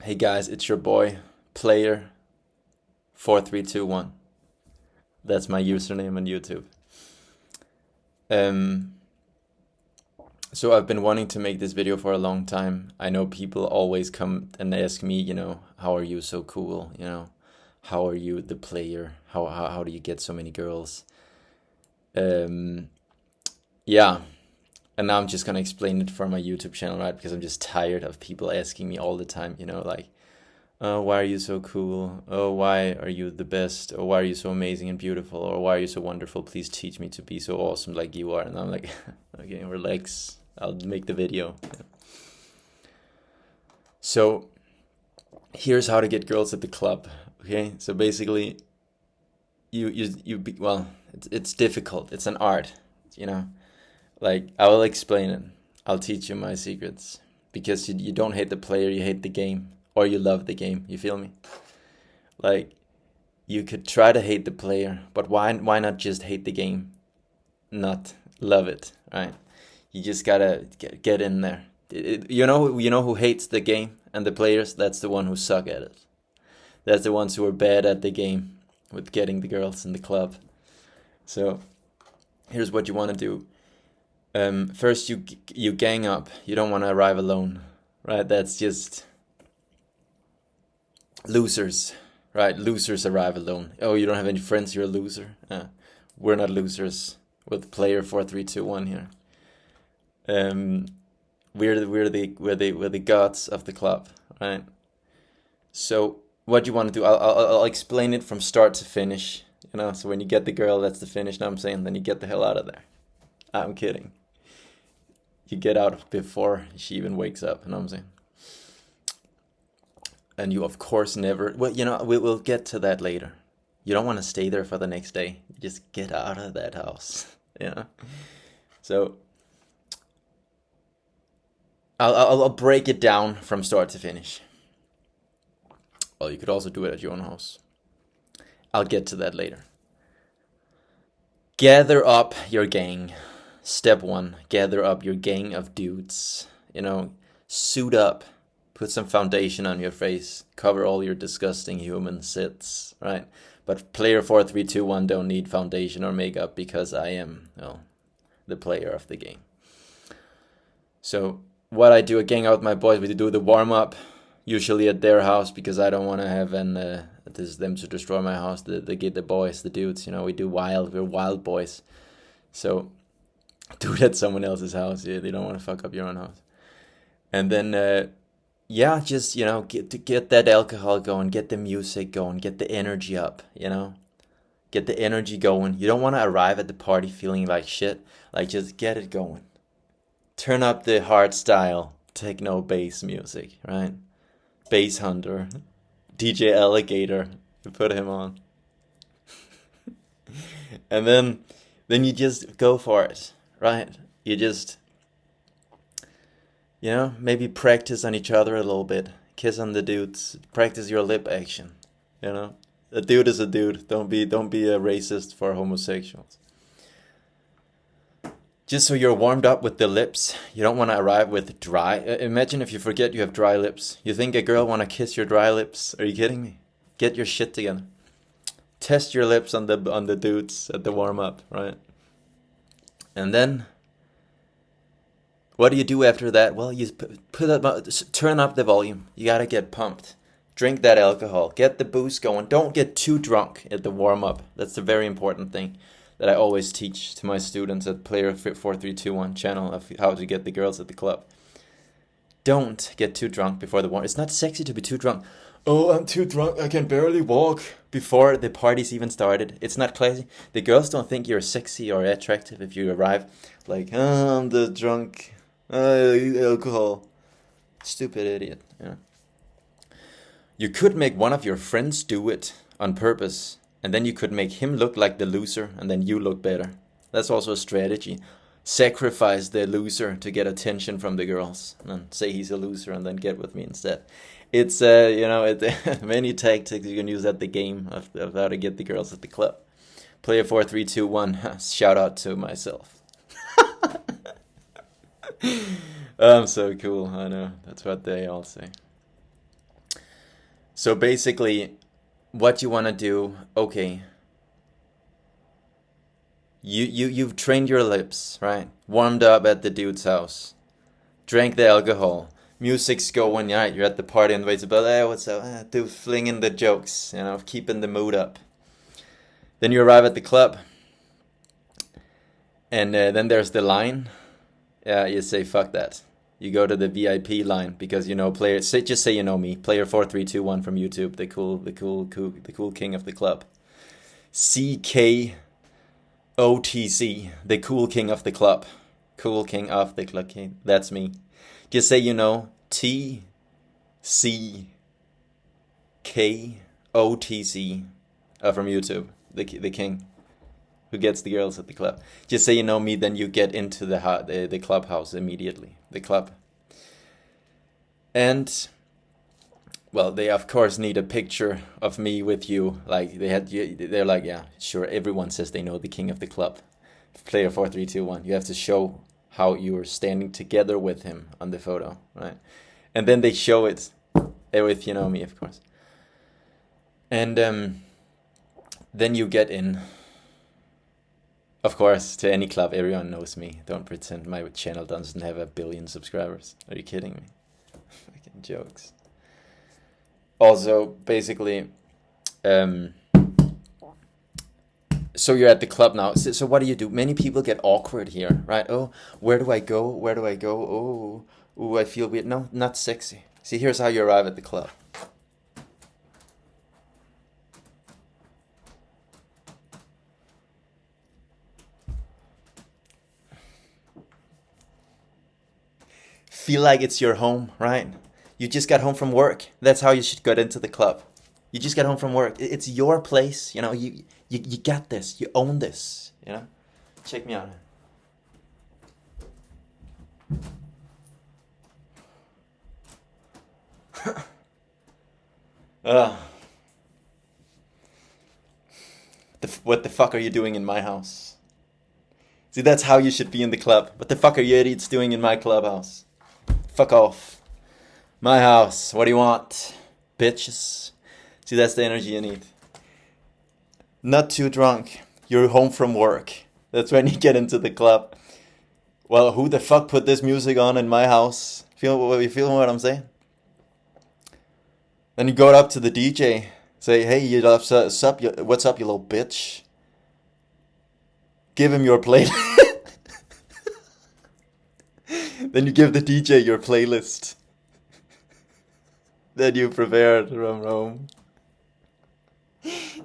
Hey guys, it's your boy, player 4321. That's my username on YouTube. Um, so I've been wanting to make this video for a long time. I know people always come and ask me, how are you so cool? How are you the player? How do you get so many girls? Um, yeah, and now I'm just gonna explain it for my YouTube channel, right? Because I'm just tired of people asking me all the time, like, oh, why are you so cool? Oh, why are you the best? Or why are you so amazing and beautiful? Or why are you so wonderful? Please teach me to be so awesome like you are. And I'm like, okay, relax. I'll make the video. So here's how to get girls at the club. Okay, so basically, well, it's difficult. It's an art, you know. Like I will explain it. I'll teach you my secrets because you don't hate the player, you hate the game, or you love the game. You feel me? Like you could try to hate the player, but why not just hate the game, not love it, right? You just gotta get in there. You know who hates the game and the players? That's the one who suck at it. That's the ones who are bad at the game with getting the girls in the club. So here's what you want to do. First, you gang up. You don't want to arrive alone, right? That's just losers, right? Losers arrive alone. Oh, you don't have any friends. You're a loser. We're not losers. With player 4321 here. We're the gods of the club, right? So what you want to do? I'll explain it from start to finish. So when you get the girl, that's the finish. Now I'm saying, then you get the hell out of there. I'm kidding. You get out before she even wakes up. You know what I'm saying? And you of course never. Well, we'll get to that later. You don't want to stay there for the next day. You just get out of that house. So I'll break it down from start to finish. Well, you could also do it at your own house. I'll get to that later. Gather up your gang. Step one, gather up your gang of dudes. Suit up. Put some foundation on your face. Cover all your disgusting human sits, right? But player 4321 don't need foundation or makeup because I am, the player of the game. So what I do, I gang out with my boys. We do the warm up, usually at their house because I don't want to have them to destroy my house. The boys, the dudes. We're wild boys. So do it at someone else's house. Yeah, they don't want to fuck up your own house. And then just get that alcohol going, get the music going, get the energy up. Get the energy going. You don't want to arrive at the party feeling like shit. Like, just get it going. Turn up the hard style techno bass music, right? Bass Hunter, DJ Alligator, you put him on. And then you just go for it, right? You just maybe practice on each other a little bit. Kiss on the dudes. Practice your lip action. A dude is a dude. Don't be a racist for homosexuals. Just so you're warmed up with the lips. You don't want to arrive with dry. Imagine if you forget you have dry lips. You think a girl want to kiss your dry lips? Are you kidding me? Get your shit together. Test your lips on the dudes at the warm up, right? And then what do you do after that? Well, you turn up the volume. You gotta get pumped. Drink that alcohol. Get the booze going. Don't get too drunk at the warm up. That's a very important thing that I always teach to my students at Player 4321 channel of how to get the girls at the club. Don't get too drunk before the warm. It's not sexy to be too drunk. Oh, I'm too drunk. I can barely walk. Before the party's even started. It's not classy. The girls don't think you're sexy or attractive if you arrive like, oh, I'm the drunk. Alcohol. Stupid idiot. You could make one of your friends do it on purpose, and then you could make him look like the loser, and then you look better. That's also a strategy. Sacrifice the loser to get attention from the girls, and say he's a loser, and then get with me instead. It's many tactics you can use at the game of how to get the girls at the club. Player 4321. Shout out to myself. I'm so cool. I know. That's what they all say. So basically, what you want to do, okay, you've trained your lips, right? Warmed up at the dude's house, drank the alcohol, music's going, right? You're at the party and it's about, hey, what's up? Dude, flinging the jokes, keeping the mood up. Then you arrive at the club, and then there's the line. You say fuck that. You go to the VIP line because player. Just say you know me, player 4321 from YouTube, the cool king of the club. CKOTC, the cool king of the club. Cool king of the club. That's me. Just say TCKOTC from YouTube, the king who gets the girls at the club. Just say you know me, then you get into the clubhouse immediately. The club. And, well, they of course need a picture of me with you. Like, they're like, yeah, sure, everyone says they know the king of the club. Player 4321. You have to show how you are standing together with him on the photo, right? And then they show it with you know me, of course. And then you get in. Of course, to any club, everyone knows me. Don't pretend my channel doesn't have 1 billion subscribers. Are you kidding me? Fucking jokes. Also, basically, so you're at the club now. So what do? Many people get awkward here, right? Oh, where do I go? Where do I go? Oh, I feel weird. No, not sexy. See, here's how you arrive at the club. Feel like it's your home, right? You just got home from work. That's how you should get into the club. You just got home from work. It's your place. You got this. You own this. Check me out. What the fuck are you doing in my house? See, that's how you should be in the club. What the fuck are you idiots doing in my clubhouse? Fuck off. My house. What do you want? Bitches. See, that's the energy you need. Not too drunk. You're home from work. That's when you get into the club. Well, who the fuck put this music on in my house? You feeling what I'm saying? Then you go up to the DJ. Say, hey, what's up, you little bitch? Give him your playlist. Then you give the DJ your playlist that you prepared from home.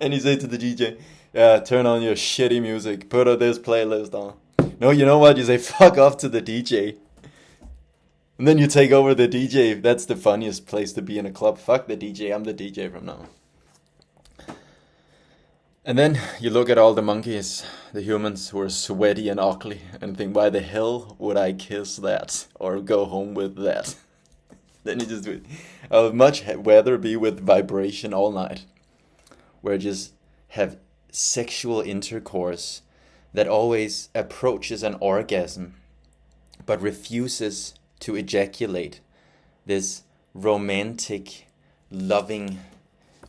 And you say to the DJ, yeah, turn on your shitty music. Put this playlist on. No, you know what? You say, fuck off to the DJ. And then you take over the DJ. That's the funniest place to be in a club. Fuck the DJ. I'm the DJ from now on. And then you look at all the monkeys, the humans who are sweaty and ugly, and think, why the hell would I kiss that or go home with that? Then you just do it. I would much rather be with vibration all night, where I just have sexual intercourse that always approaches an orgasm, but refuses to ejaculate. This romantic, loving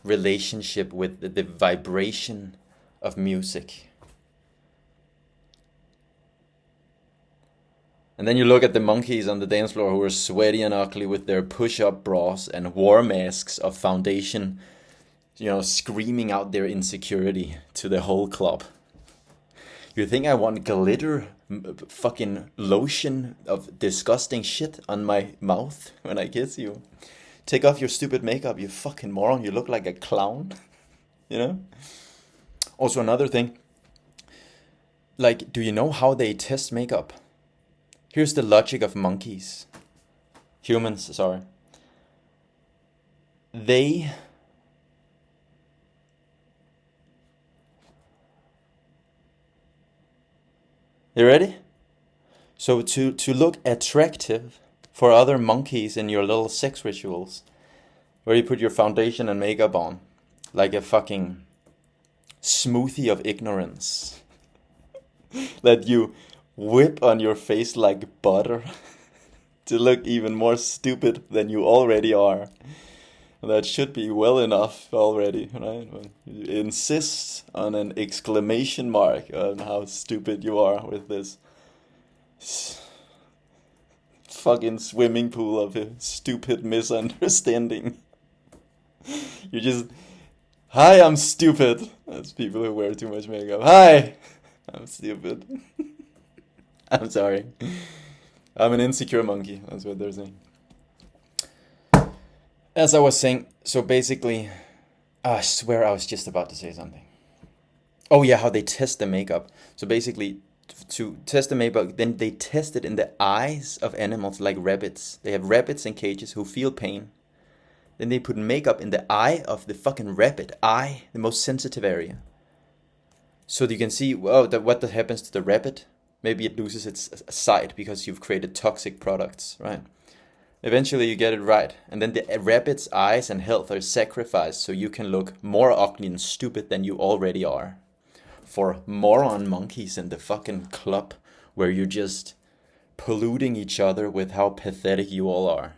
relationship with the vibration of music. And then you look at the monkeys on the dance floor who are sweaty and ugly with their push-up bras and war masks of foundation, screaming out their insecurity to the whole club. You think I want glitter fucking lotion of disgusting shit on my mouth when I kiss you? Take off your stupid makeup, you fucking moron. You look like a clown. Also, another thing. Like, do you know how they test makeup? Here's the logic of monkeys. Humans, sorry. You ready? So to look attractive for other monkeys in your little sex rituals, where you put your foundation and makeup on, like a fucking smoothie of ignorance, that you whip on your face like butter to look even more stupid than you already are. That should be well enough already, right? When you insist on an exclamation mark on how stupid you are with this fucking swimming pool of a stupid misunderstanding. You just, hi, I'm stupid. That's people who wear too much makeup. Hi, I'm stupid. I'm sorry. I'm an insecure monkey. That's what they're saying. As I was saying, so basically, I swear I was just about to say something. Oh yeah, how they test the makeup. So basically, to test the makeup, then they test it in the eyes of animals like rabbits. They have rabbits in cages who feel pain. Then they put makeup in the eye of the fucking rabbit eye, the most sensitive area. So that you can see, what that happens to the rabbit. Maybe it loses its sight because you've created toxic products, right? Eventually you get it right, and then the rabbit's eyes and health are sacrificed so you can look more ugly and stupid than you already are. For moron monkeys in the fucking club where you're just polluting each other with how pathetic you all are.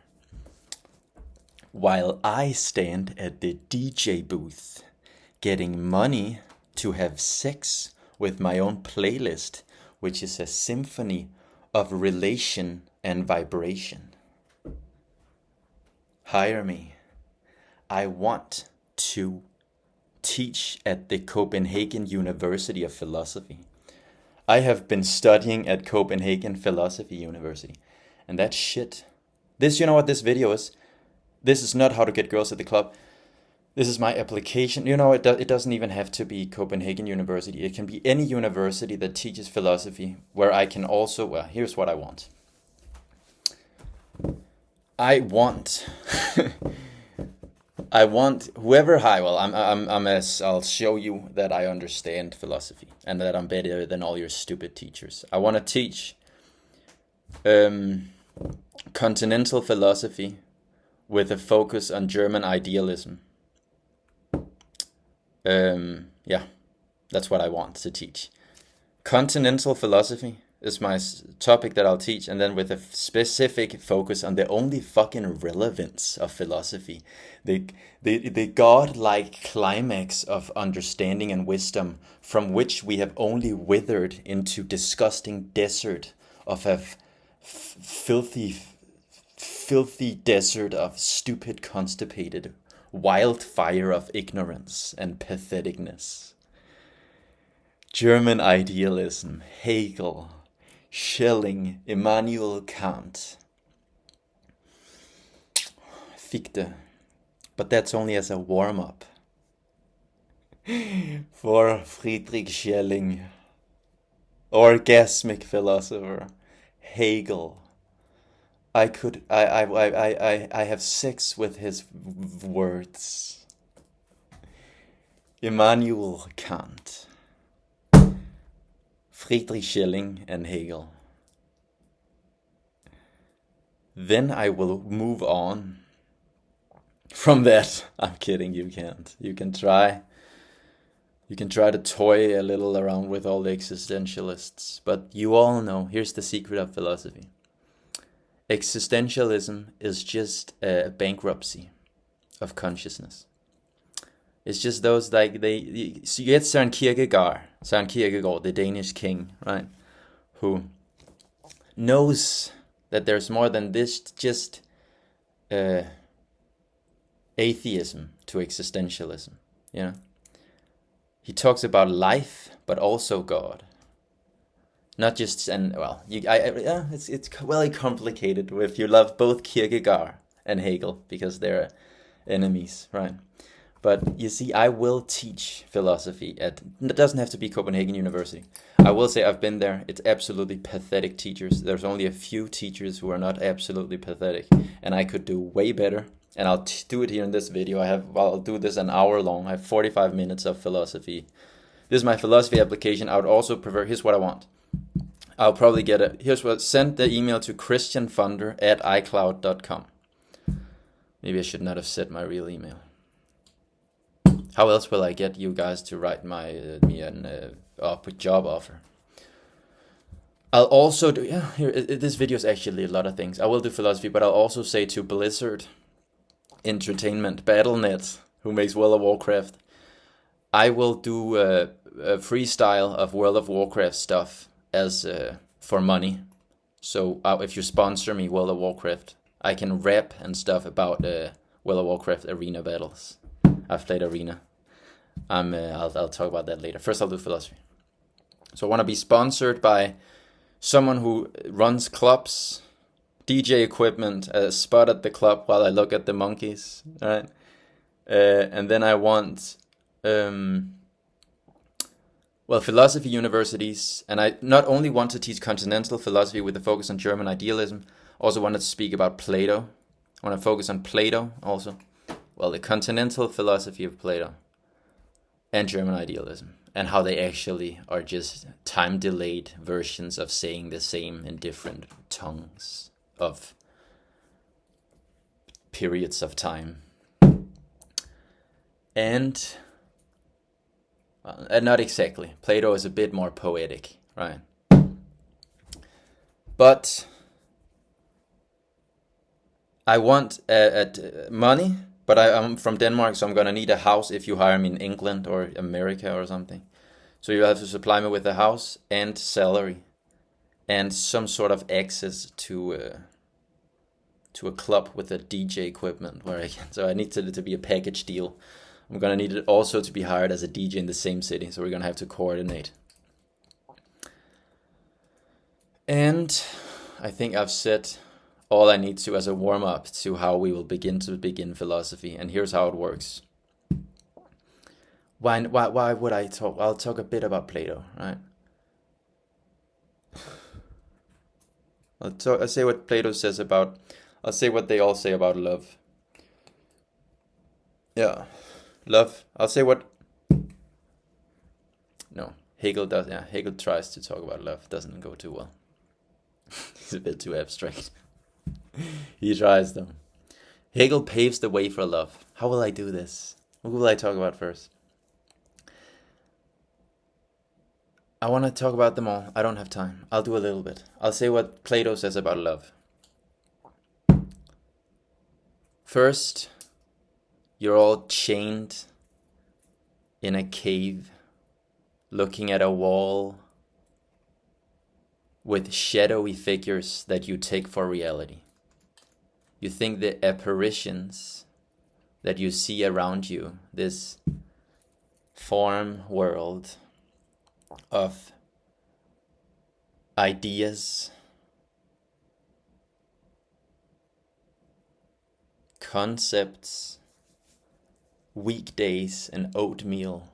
While I stand at the DJ booth getting money to have sex with my own playlist, which is a symphony of relation and vibration. Hire me. I want to teach at the Copenhagen University of Philosophy. I have been studying at Copenhagen Philosophy University. And that shit. This, you know what this video is? This is not how to get girls at the club. This is my application. You know, it doesn't even have to be Copenhagen University. It can be any university that teaches philosophy where I can also, well, here's what I want. I want whoever I'll show you that I understand philosophy and that I'm better than all your stupid teachers. I want to teach continental philosophy with a focus on German idealism. Yeah, that's what I want to teach. Continental philosophy is my topic that I'll teach, and then with a specific focus on the only fucking relevance of philosophy, the godlike climax of understanding and wisdom, from which we have only withered into disgusting desert of a filthy desert of stupid, constipated wildfire of ignorance and patheticness. German idealism, Hegel, Schelling, Immanuel Kant, Fichte. But that's only as a warm-up for Friedrich Schelling, orgasmic philosopher, Hegel. I have sex with his words. Immanuel Kant, Friedrich Schelling and Hegel. Then I will move on from that. I'm kidding, you can't. You can try to toy a little around with all the existentialists, but you all know, here's the secret of philosophy. Existentialism is just a bankruptcy of consciousness. It's just those, like, so you get Søren Kierkegaard, the Danish king, right? Who knows that there's more than this, just atheism to existentialism, you know? He talks about life, but also God. Not just, it's really complicated if you love both Kierkegaard and Hegel, because they're enemies, right? But you see, I will teach philosophy it doesn't have to be Copenhagen University. I will say I've been there. It's absolutely pathetic teachers. There's only a few teachers who are not absolutely pathetic, and I could do way better. And I'll do it here in this video. I'll do this an hour long. I have 45 minutes of philosophy. This is my philosophy application. I would also prefer, here's what I want. I'll probably send the email to christianfunder@icloud.com. Maybe I should not have said my real email. How else will I get you guys to write me an job offer? I'll also do, this video is actually a lot of things. I will do philosophy, but I'll also say to Blizzard, entertainment, Battle.net, who makes World of Warcraft, I will do a freestyle of World of Warcraft stuff as for money. So if you sponsor me World of Warcraft, I can rap and stuff about World of Warcraft arena battles. I've played arena. I'll talk about that later. First, I'll do philosophy. So I want to be sponsored by someone who runs clubs, DJ equipment, a spot at the club while I look at the monkeys, right? And then I want, philosophy universities. And I not only want to teach continental philosophy with a focus on German idealism, also wanted to speak about Plato. I want to focus on Plato also. Well, the continental philosophy of Plato and German idealism, and how they actually are just time-delayed versions of saying the same in different tongues of periods of time. And not exactly. Plato is a bit more poetic, right? But I want money, but I'm from Denmark, so I'm going to need a house if you hire me in England or America or something. So you have to supply me with a house and salary and some sort of access to a club with a DJ equipment where I can. So I need to be a package deal. I'm going to need it also to be hired as a DJ in the same city, so we're going to have to coordinate. And I think I've said all I need to as a warm-up to how we will begin philosophy, and here's how it works. Why would I talk? I'll talk a bit about Plato, right? I'll say what Plato says about, I'll say what they all say about love. Yeah, love. I'll say what, no, Hegel does, yeah, Hegel tries to talk about love, doesn't go too well. He's a bit too abstract. He tries though. Hegel paves the way for love. How will I do this? What will I talk about first? I want to talk about them all. I don't have time. I'll do a little bit. I'll say what Plato says about love. First, you're all chained in a cave, looking at a wall with shadowy figures that you take for reality. You think the apparitions that you see around you, this form world of ideas, concepts, weekdays and oatmeal,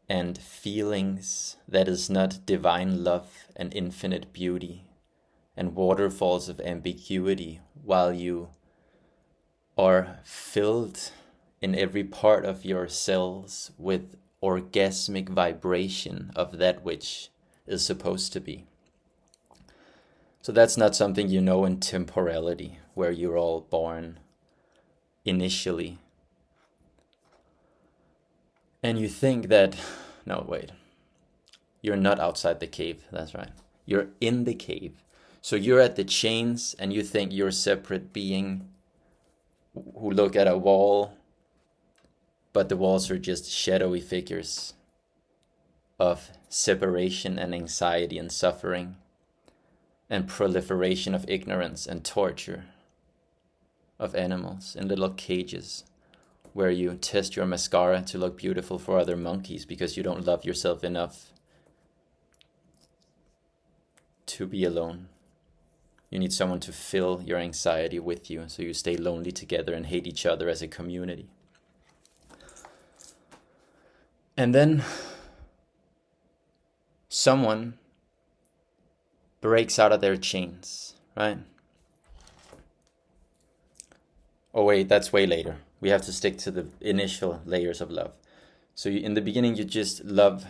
and feelings that is not divine love and infinite beauty, and waterfalls of ambiguity, while you are filled in every part of your cells with orgasmic vibration of that which is supposed to be. So that's not something you know in temporality, where you're all born initially. And you think that, no, wait, you're not outside the cave, that's right. You're in the cave. So you're at the chains and you think you're a separate being who look at a wall, but the walls are just shadowy figures of separation and anxiety and suffering and proliferation of ignorance and torture of animals in little cages where you test your mascara to look beautiful for other monkeys because you don't love yourself enough to be alone. You need someone to fill your anxiety with you, so you stay lonely together and hate each other as a community. And then someone breaks out of their chains, right? Oh wait, that's way later. We have to stick to the initial layers of love. So in the beginning, you just love,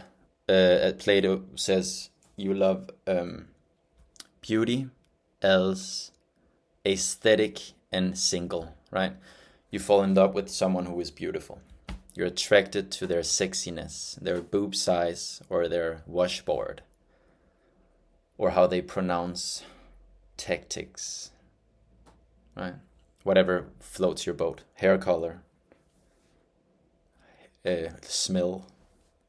Plato says, you love beauty as aesthetic and single, right? You fall in love with someone who is beautiful. You're attracted to their sexiness, their boob size, or their washboard, or how they pronounce tactics, right? whatever floats your boat. Hair color, smell,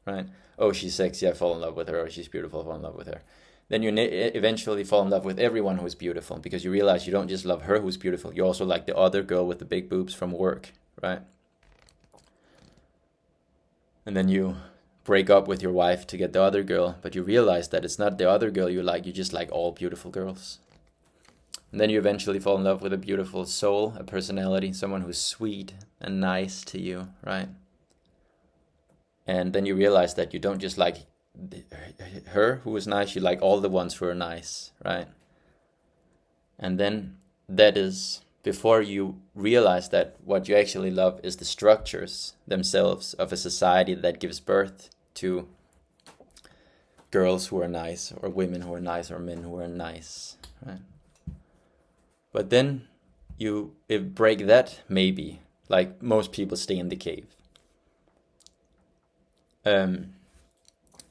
right? Oh, she's sexy, I fall in love with her. Or she's beautiful, I fall in love with her. Then you eventually fall in love with everyone who's beautiful, because you realize you don't just love her who's beautiful, you also like the other girl with the big boobs from work, right? And then you break up with your wife to get the other girl, but you realize that it's not the other girl you just like all beautiful girls. And then you eventually fall in love with a beautiful soul, a personality, someone who's sweet and nice to you, right? And then you realize that you don't just like her who is nice, you like all the ones who are nice, right? And then that is before you realize that what you actually love is the structures themselves of a society that gives birth to girls who are nice, or women who are nice, or men who are nice, right? But then you break that, maybe, like most people stay in the cave.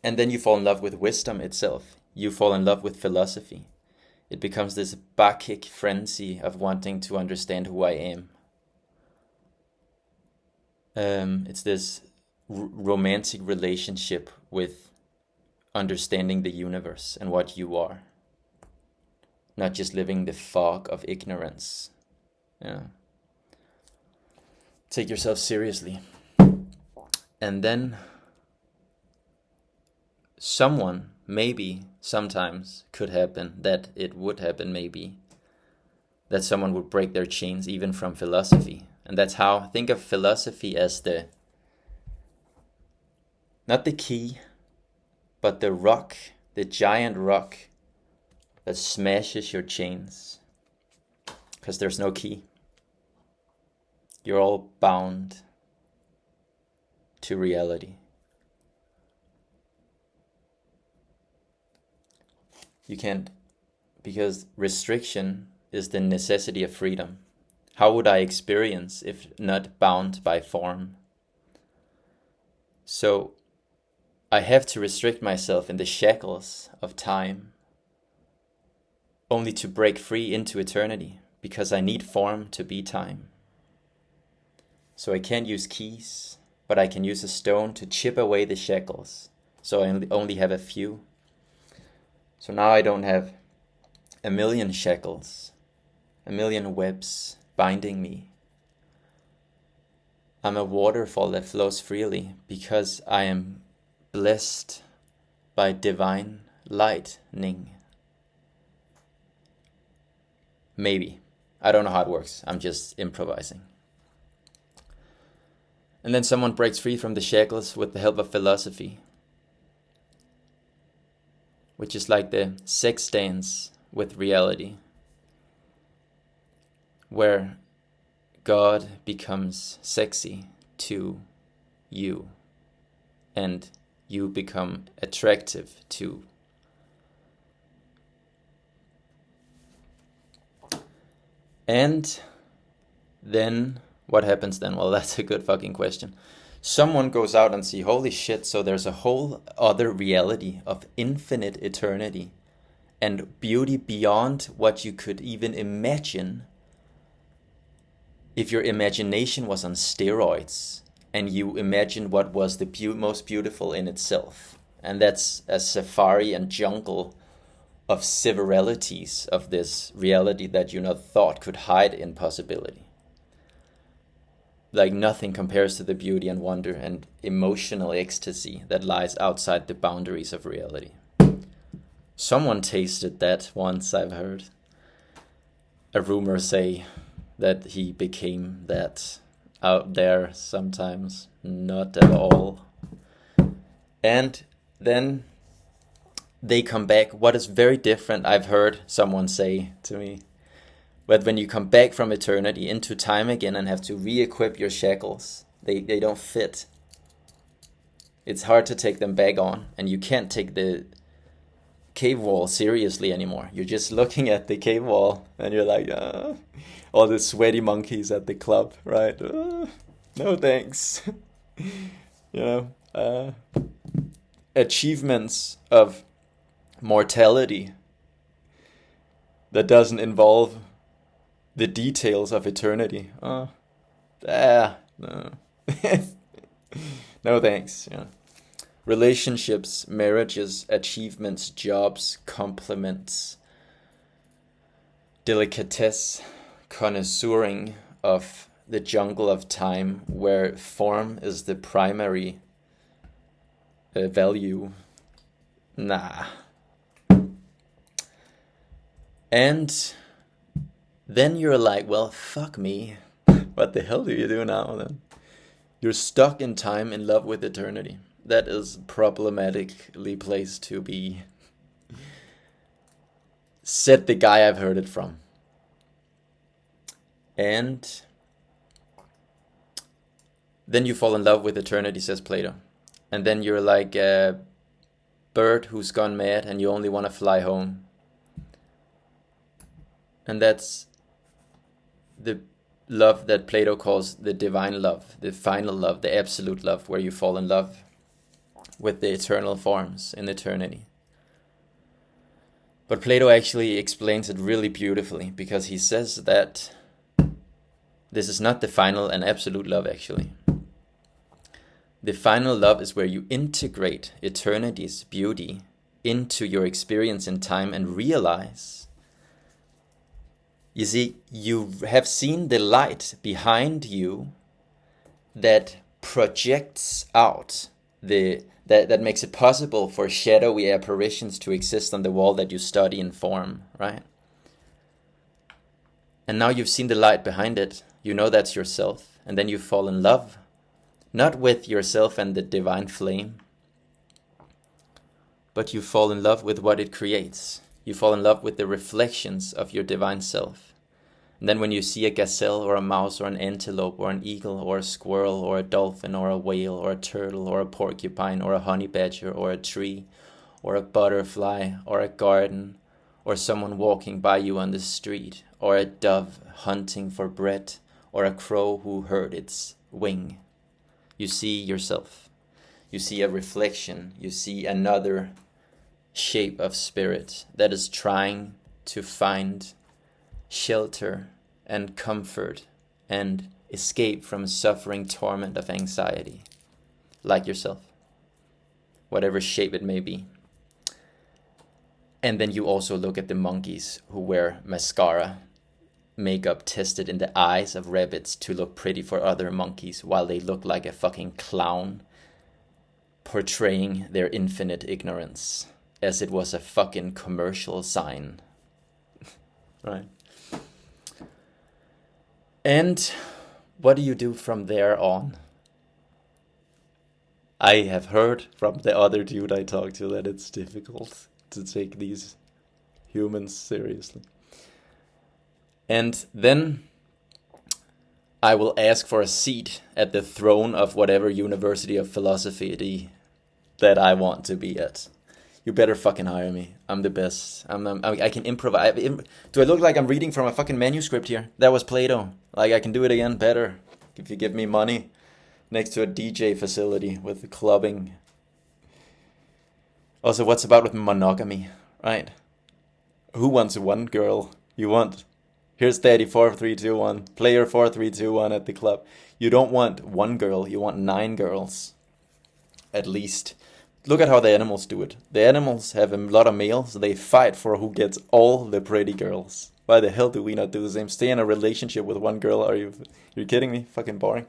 And then you fall in love with wisdom itself. You fall in love with philosophy. It becomes this Bacchic frenzy of wanting to understand who I am. It's this romantic relationship with understanding the universe and what you are. Not just living the fog of ignorance. Yeah. Take yourself seriously. And then someone, maybe, sometimes, could happen, that it would happen maybe, that someone would break their chains even from philosophy. And that's how, think of philosophy as not the key, but the rock, the giant rock that smashes your chains. Because there's no key. You're all bound to reality. You can't, because restriction is the necessity of freedom. How would I experience if not bound by form? So I have to restrict myself in the shackles of time, only to break free into eternity, because I need form to be time. So I can't use keys, but I can use a stone to chip away the shackles, so I only have a few. So now I don't have a million shackles, a million webs binding me. I'm a waterfall that flows freely because I am blessed by divine lightning. Maybe. I don't know how it works. I'm just improvising. And then someone breaks free from the shackles with the help of philosophy, which is like the sex dance with reality, where God becomes sexy to you, and you become attractive to. And then what happens then? Well, that's a good fucking question. Someone goes out and see, holy shit, so there's a whole other reality of infinite eternity and beauty beyond what you could even imagine if your imagination was on steroids and you imagined what was the most beautiful in itself. And that's a safari and jungle of severalities of this reality that you not thought could hide in possibility. Like nothing compares to the beauty and wonder and emotional ecstasy that lies outside the boundaries of reality. Someone tasted that once, I've heard. A rumor say that he became that out there sometimes. Not at all. And then they come back. What is very different, I've heard someone say to me, but when you come back from eternity into time again and have to re-equip your shackles, they don't fit. It's hard to take them back on, and you can't take the cave wall seriously anymore. You're just looking at the cave wall and you're like, all the sweaty monkeys at the club, right? No thanks. You know, achievements of mortality that doesn't involve The details of eternity. No. No thanks. Yeah. Relationships, marriages, achievements, jobs, compliments, delicatesse, connoisseuring of the jungle of time where form is the primary value. Nah. And then you're like, well, fuck me. What the hell do you do now then? You're stuck in time in love with eternity. That is problematically placed to be. Said the guy I've heard it from. And then you fall in love with eternity, says Plato. And then you're like a bird who's gone mad and you only want to fly home. And that's the love that Plato calls the divine love, the final love, the absolute love, where you fall in love with the eternal forms in eternity. But Plato actually explains it really beautifully, because he says that this is not the final and absolute love, actually. The final love is where you integrate eternity's beauty into your experience in time and realize, you see, you have seen the light behind you that projects out that makes it possible for shadowy apparitions to exist on the wall that you study in form, right? And now you've seen the light behind it, you know that's yourself, and then you fall in love, not with yourself and the divine flame, but you fall in love with what it creates. You fall in love with the reflections of your divine self. And then when you see a gazelle or a mouse or an antelope or an eagle or a squirrel or a dolphin or a whale or a turtle or a porcupine or a honey badger or a tree or a butterfly or a garden or someone walking by you on the street or a dove hunting for bread or a crow who hurt its wing, you see yourself. You see a reflection. You see another shape of spirit that is trying to find shelter and comfort and escape from suffering torment of anxiety, like yourself, whatever shape it may be. And then you also look at the monkeys who wear mascara, makeup tested in the eyes of rabbits to look pretty for other monkeys while they look like a fucking clown, portraying their infinite ignorance as it was a fucking commercial sign. Right? And what do you do from there on? I have heard from the other dude I talked to that it's difficult to take these humans seriously. And then I will ask for a seat at the throne of whatever university of philosophy that I want to be at. You better fucking hire me. I'm the best. I can improvise. Do I look like I'm reading from a fucking manuscript here? That was Plato. Like, I can do it again better if you give me money next to a DJ facility with clubbing. Also, what's about with monogamy, right? Who wants one girl? You want... Here's Daddy 4321, player 4321 at the club. You don't want one girl, you want 9 girls. At least. Look at how the animals do it. The animals have a lot of males. They fight for who gets all the pretty girls. Why the hell do we not do the same? Stay in a relationship with one girl. You're kidding me? Fucking boring.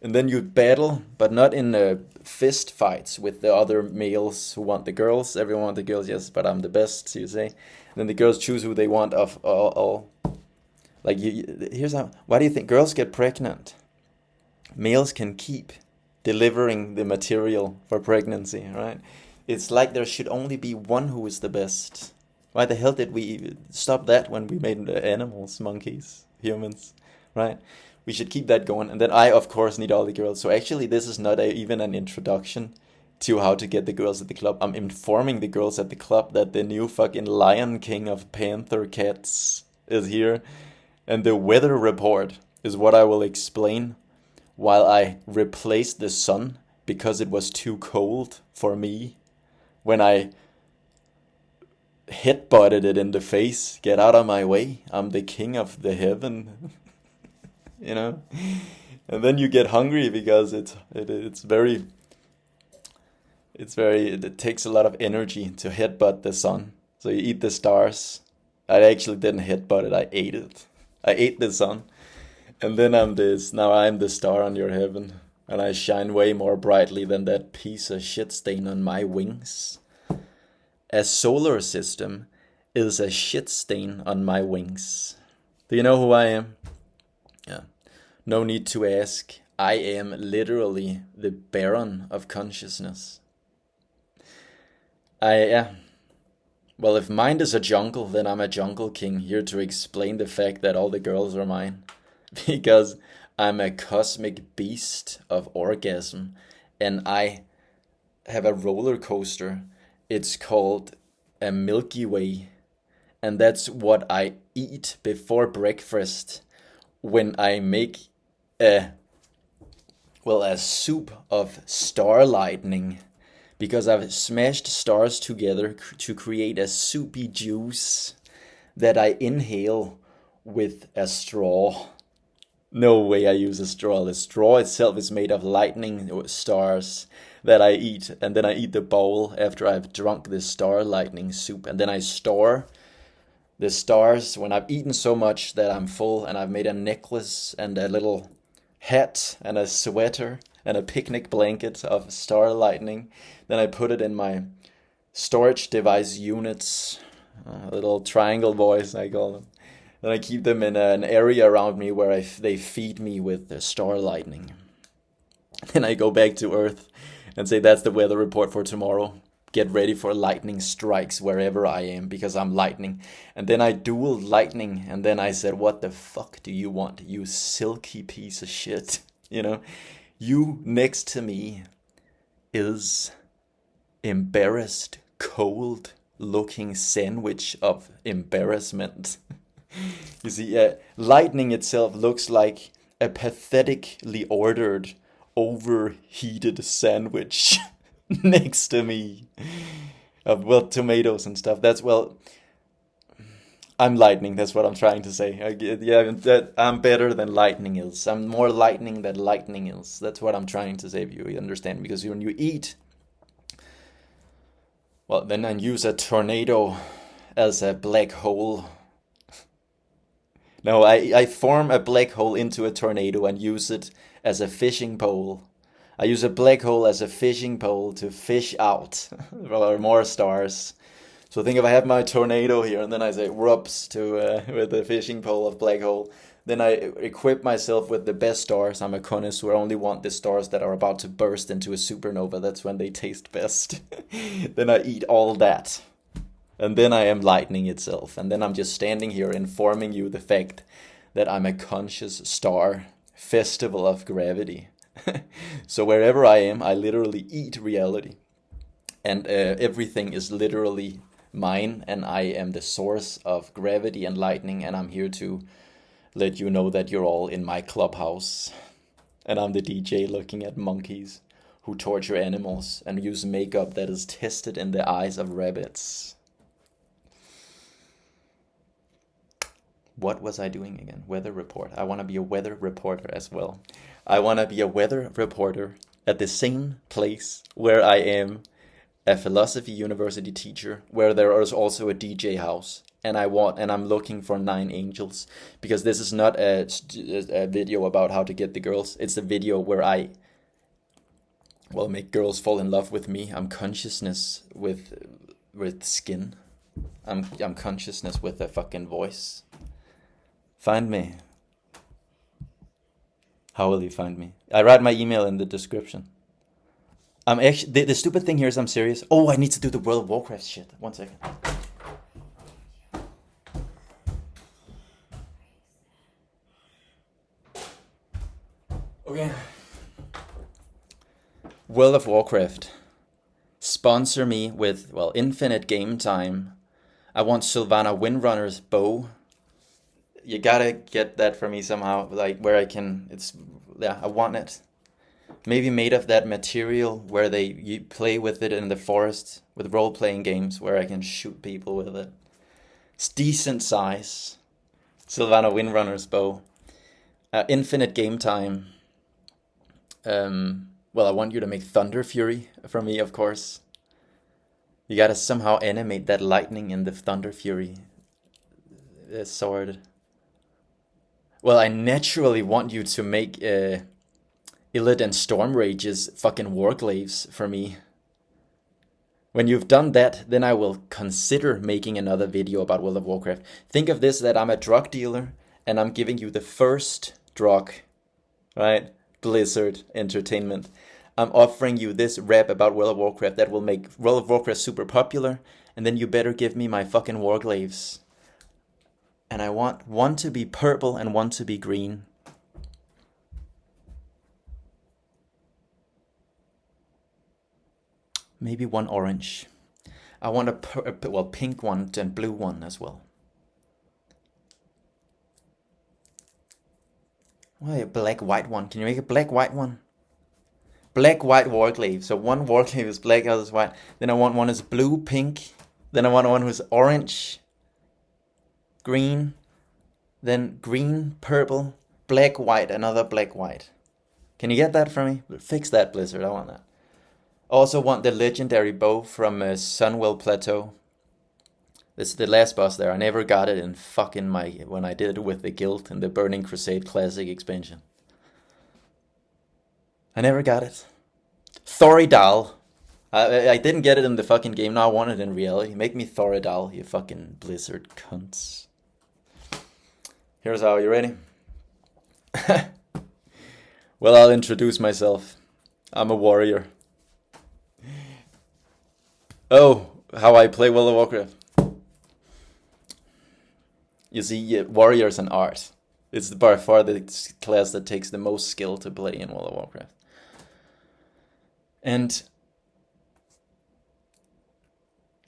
And then you battle, but not in fist fights with the other males who want the girls. Everyone wants the girls, yes, but I'm the best, you say. And then the girls choose who they want of all. Like, here's how. Why do you think girls get pregnant? Males can keep delivering the material for pregnancy, right? It's like there should only be one who is the best. Why the hell did we stop that when we made animals, monkeys, humans, right? We should keep that going. And then I, of course, need all the girls. So actually, this is not even an introduction to how to get the girls at the club. I'm informing the girls at the club that the new fucking Lion King of Panther Cats is here. And the weather report is what I will explain while I replaced the sun because it was too cold for me when I headbutted it in the face. Get out of my way. I'm the king of the heaven. you know? And then you get hungry because it takes a lot of energy to headbutt the sun. So you eat the stars. I actually didn't headbutt it, I ate it. I ate the sun. And then now I'm the star on your heaven. And I shine way more brightly than that piece of shit stain on my wings. A solar system is a shit stain on my wings. Do you know who I am? Yeah. No need to ask. I am literally the Baron of consciousness. Well, if mind is a jungle, then I'm a jungle king here to explain the fact that all the girls are mine. Because I'm a cosmic beast of orgasm, and I have a roller coaster. It's called a Milky Way, and that's what I eat before breakfast when I make a soup of star lightning, because I've smashed stars together to create a soupy juice that I inhale with a straw. No way I use a straw. The straw itself is made of lightning stars that I eat. And then I eat the bowl after I've drunk the star lightning soup. And then I store the stars when I've eaten so much that I'm full. And I've made a necklace and a little hat and a sweater and a picnic blanket of star lightning. Then I put it in my storage device units. Little triangle boys, I call them. Then I keep them in an area around me where they feed me with the star lightning. Then I go back to Earth and say that's the weather report for tomorrow. Get ready for lightning strikes wherever I am because I'm lightning. And then I duel lightning, and then I said, what the fuck do you want, you silky piece of shit? You next to me is embarrassed, cold looking sandwich of embarrassment. You see, lightning itself looks like a pathetically ordered, overheated sandwich next to me of, tomatoes and stuff. I'm lightning, that's what I'm trying to say. I'm better than lightning is. I'm more lightning than lightning is. That's what I'm trying to say, if you understand. Because when you eat, then I use a tornado as a black hole. No, I form a black hole into a tornado and use it as a fishing pole. I use a black hole as a fishing pole to fish out more stars. So think if I have my tornado here and then I say whoops with the fishing pole of black hole. Then I equip myself with the best stars. I'm a connoisseur. I only want the stars that are about to burst into a supernova. That's when they taste best. Then I eat all that. And then I am lightning itself. And then I'm just standing here informing you the fact that I'm a conscious star. Festival of gravity. So wherever I am, I literally eat reality. And everything is literally mine. And I am the source of gravity and lightning. And I'm here to let you know that you're all in my clubhouse. And I'm the DJ looking at monkeys who torture animals and use makeup that is tested in the eyes of rabbits. What was I doing again? Weather report. I want to be a weather reporter as well. I want to be a weather reporter at the same place where I am a philosophy university teacher, where there is also a DJ house. And I'm looking for 9 angels, because this is not a video about how to get the girls. It's a video where I make girls fall in love with me. I'm consciousness with skin. I'm consciousness with a fucking voice. Find me. How will you find me? I write my email in the description. I'm actually the stupid thing here is I'm serious. Oh, I need to do the World of Warcraft shit. 1 second. Okay. World of Warcraft. Sponsor me with, infinite game time. I want Sylvana Windrunner's bow. You gotta get that for me somehow, where I can, I want it. Maybe made of that material where you play with it in the forest with role-playing games where I can shoot people with it. It's decent size. Sylvana Windrunner's bow. Infinite game time. Well, I want you to make Thunder Fury for me, of course. You gotta somehow animate that lightning in the Thunder Fury sword. Well, I naturally want you to make Illidan Storm Rage's fucking Warglaives for me. When you've done that, then I will consider making another video about World of Warcraft. Think of this, that I'm a drug dealer, and I'm giving you the first drug, right? Blizzard Entertainment. I'm offering you this rap about World of Warcraft that will make World of Warcraft super popular, and then you better give me my fucking Warglaives. And I want one to be purple and one to be green. Maybe one orange. I want a pink one and blue one as well. Why a black-white one? Can you make a black-white one? Black-white Warglaive. So one Warglaive is black, other is white. Then I want one is blue, pink. Then I want one who's orange, green. Then green, purple, black, white, another black, white. Can you get that for me? Fix that, Blizzard. I want that. Also want the legendary bow from Sunwell Plateau. This is the last boss there. I never got it in fucking when I did it with the guild in the Burning Crusade Classic expansion. I never got it. Thoridal. I didn't get it in the fucking game. Now I want it in reality. Make me Thoridal, you fucking Blizzard cunts. Here's how. You ready? Well, I'll introduce myself. I'm a warrior. Oh, how I play World of Warcraft. You see, warrior is an art. It's by far the class that takes the most skill to play in World of Warcraft. And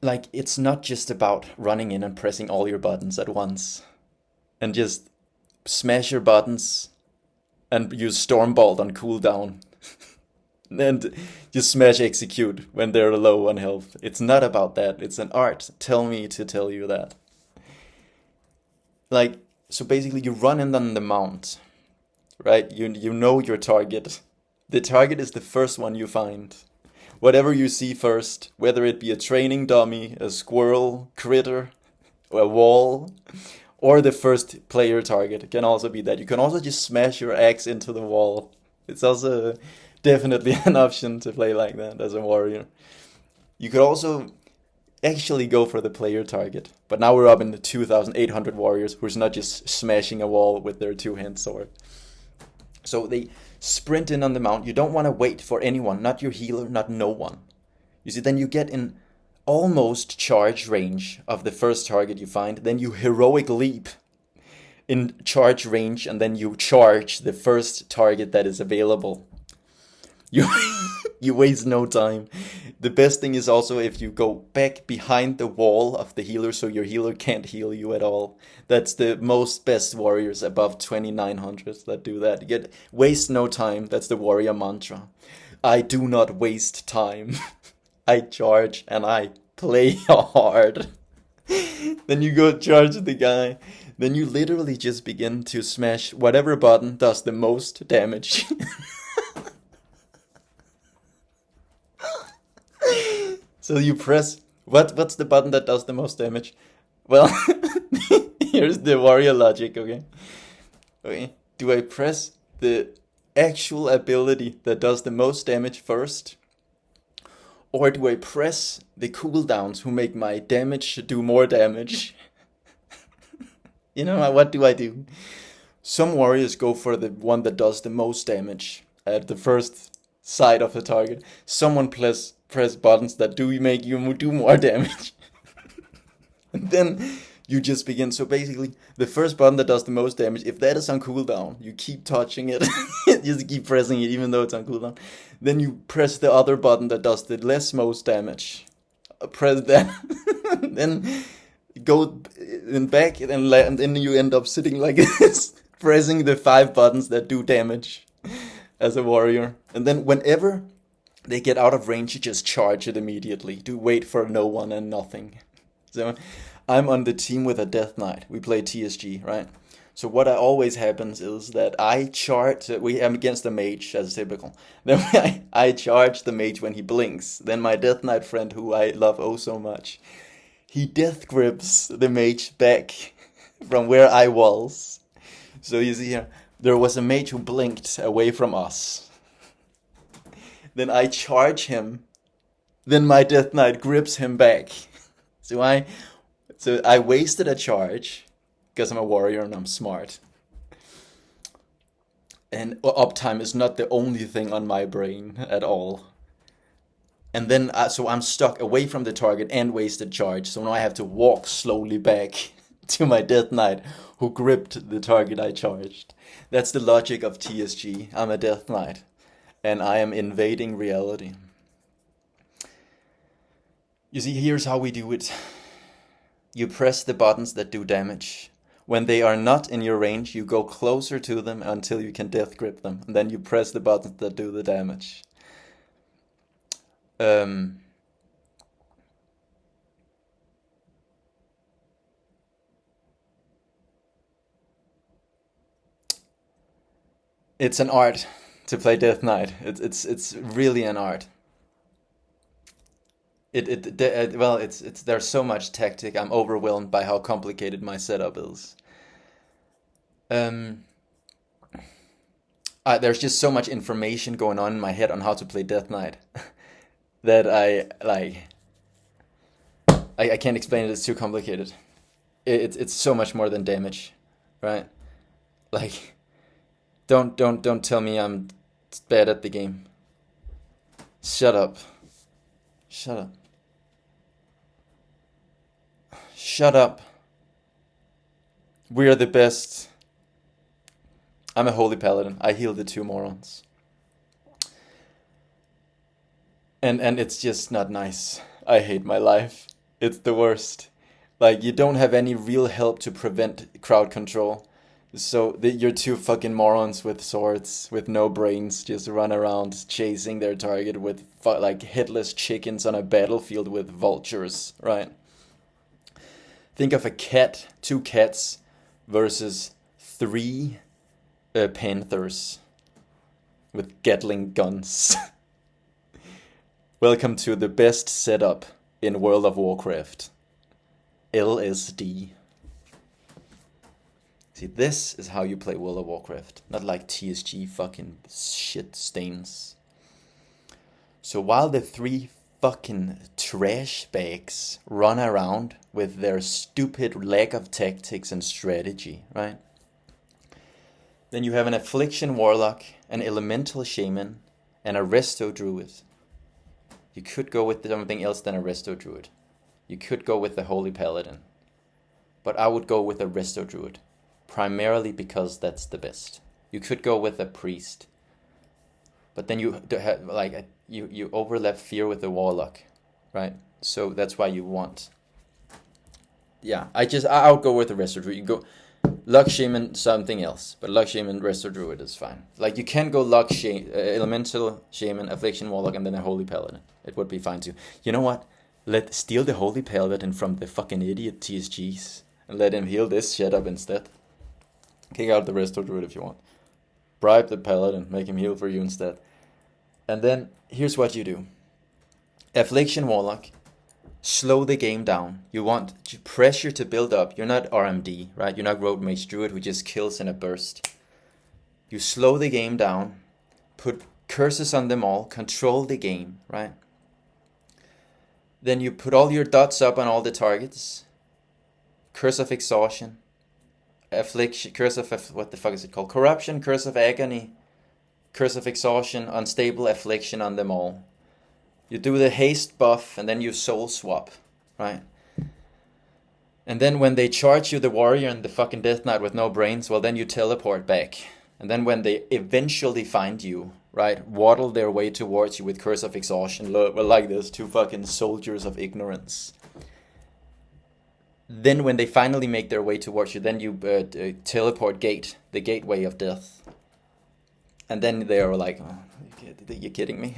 like, it's not just about running in and pressing all your buttons at once and just smash your buttons and use Stormbolt on cooldown. And just smash execute when they're low on health. It's not about that. It's an art. Tell me to tell you that. Like, so basically you run in on the mount, right? You know your target. The target is the first one you find. Whatever you see first, whether it be a training dummy, a squirrel, critter, or a wall, or the first player target. It can also be that. You can also just smash your axe into the wall. It's also definitely an option to play like that as a warrior. You could also actually go for the player target. But now we're up in the 2,800 warriors who's not just smashing a wall with their two-hand sword. So they sprint in on the mount. You don't want to wait for anyone, not your healer, not no one. You see, then you get in almost charge range of the first target you find. Then you heroic leap in charge range, and then you charge the first target that is available. You waste no time. The best thing is also if you go back behind the wall of the healer so your healer can't heal you at all. That's the most best warriors above 2,900 that do that. You waste no time. That's the warrior mantra. I do not waste time. I charge and I play hard. Then you go charge the guy. Then you literally just begin to smash whatever button does the most damage. So you press, what's the button that does the most damage? Well, here's the warrior logic, okay? Okay, do I press the actual ability that does the most damage first? Or do I press the cooldowns who make my damage do more damage? You know, what do I do? Some warriors go for the one that does the most damage at the first side of the target. Someone press buttons that do make you do more damage. And then you just begin. So basically, the first button that does the most damage, if that is on cooldown, you keep touching it. Just keep pressing it even though it's on cooldown. Then you press the other button that does the most damage. Press that. Then go in back and then you end up sitting like this, pressing the 5 buttons that do damage. as a warrior. And then whenever they get out of range, you just charge it immediately. Do wait for no one and nothing. So I'm on the team with a Death Knight. We play TSG, right? So what always happens is that I charge. We am against the mage as typical. Then I charge the mage when he blinks. Then my Death Knight friend, who I love oh so much, he death grips the mage back from where I was. So you see here, there was a mage who blinked away from us. Then I charge him. Then my Death Knight grips him back. So I wasted a charge because I'm a warrior and I'm smart. And uptime is not the only thing on my brain at all. And then, so I'm stuck away from the target and wasted charge. So now I have to walk slowly back to my Death Knight who gripped the target I charged. That's the logic of TSG. I'm a Death Knight. And I am invading reality. You see, here's how we do it. You press the buttons that do damage. When they are not in your range, you go closer to them until you can death grip them. And then you press the buttons that do the damage. It's an art to play Death Knight. It's really an art. It's there's so much tactic. I'm overwhelmed by how complicated my setup is. Um, there's just so much information going on in my head on how to play Death Knight that I can't explain it. It's too complicated. It's so much more than damage, right? Like, don't tell me I'm bad at the game. Shut up. Shut up. Shut up. We're the best. I'm a holy paladin. I heal the two morons. And it's just not nice. I hate my life. It's the worst. Like, you don't have any real help to prevent crowd control. So you're two fucking morons with swords, with no brains, just run around chasing their target with like headless chickens on a battlefield with vultures, right? Think of a cat, two cats versus three panthers with Gatling guns. Welcome to the best setup in World of Warcraft. LSD. See, this is how you play World of Warcraft, not like TSG fucking shit stains. So while the three fucking trash bags run around with their stupid lack of tactics and strategy, right? Then you have an Affliction Warlock, an Elemental Shaman, and a Resto Druid. You could go with something else than a Resto Druid. You could go with the Holy Paladin. But I would go with a Resto Druid. Primarily because that's the best. You could go with a priest, but then you have like you overlap fear with the warlock, right? So that's why you want. Yeah, I would go with the Resto Druid. You go Luck Shaman, something else, but Luck Shaman, Resto Druid is fine. Like you can go Luck Elemental Shaman, Affliction Warlock, and then a Holy Paladin. It would be fine too. You know what? Steal the Holy Paladin from the fucking idiot TSGs and let him heal this shit up instead. Kick out the Resto Druid if you want. Bribe the Paladin, make him heal for you instead. And then, here's what you do. Affliction Warlock, slow the game down. You want pressure to build up. You're not RMD, right? You're not Road Mage Druid who just kills in a burst. You slow the game down, put curses on them all, control the game, right? Then you put all your dots up on all the targets. Curse of Exhaustion. Affliction, Curse of, what the fuck is it called? Corruption, Curse of Agony, Curse of Exhaustion, Unstable Affliction on them all. You do the haste buff and then you soul swap, right? And then when they charge you, the warrior and the fucking Death Knight with no brains, well then you teleport back. And then when they eventually find you, right, waddle their way towards you with Curse of Exhaustion, like this, two fucking soldiers of ignorance. Then when they finally make their way towards you, then you teleport the gateway of death. And then they were like, oh, you kidding me?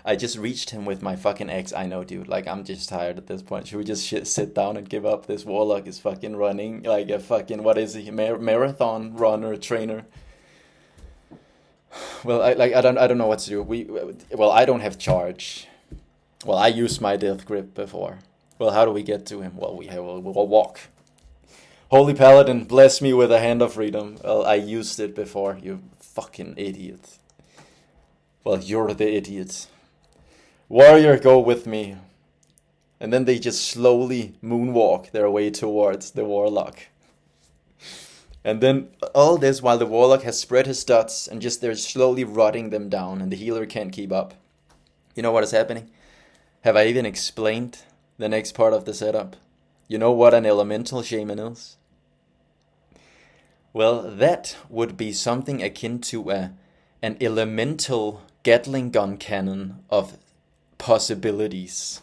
I just reached him with my fucking axe. I know, dude. Like, I'm just tired at this point. Should we just sit down and give up? This warlock is fucking running like a fucking, what is he? Marathon runner, trainer. Well, I don't know what to do. Well, I don't have charge. Well, I used my death grip before. Well, how do we get to him? Well, we'll walk. Holy Paladin, bless me with a hand of freedom. Well, I used it before, you fucking idiot. Well, you're the idiot. Warrior, go with me. And then they just slowly moonwalk their way towards the warlock. And then all this while the warlock has spread his dots and just they're slowly rotting them down and the healer can't keep up. You know what is happening? Have I even explained the next part of the setup? You know what an elemental shaman is? Well, that would be something akin to an elemental Gatling gun cannon of possibilities.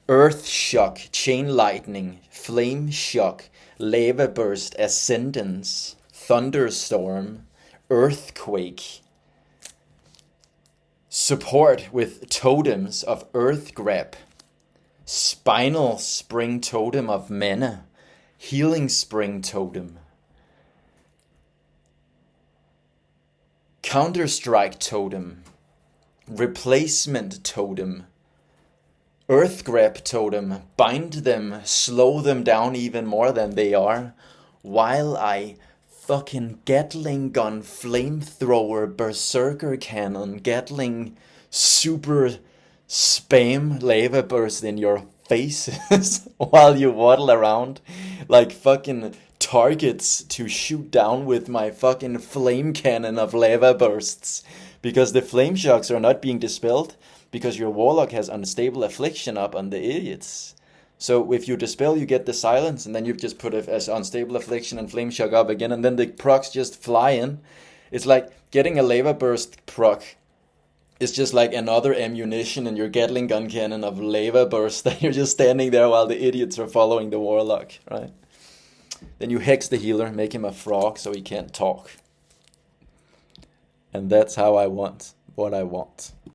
Earth shock, chain lightning, flame shock, lava burst, ascendance, thunderstorm, earthquake. Support with totems of earth grab, spinal spring totem of mana, healing spring totem, counter-strike totem, replacement totem, earth grab totem, bind them, slow them down even more than they are, while I fucking Gatling gun, flamethrower, berserker cannon, Gatling super spam lava burst in your faces while you waddle around like fucking targets to shoot down with my fucking flame cannon of lava bursts, because the flame shocks are not being dispelled because your warlock has unstable affliction up on the idiots. So if you dispel, you get the silence, and then you just put it as unstable affliction and flame shock up again, and then the procs just fly in. It's like getting a lava burst proc is just like another ammunition in your Gatling gun cannon of lava burst that you're just standing there while the idiots are following the warlock, right? Then you hex the healer, make him a frog so he can't talk. And that's how I want what I want.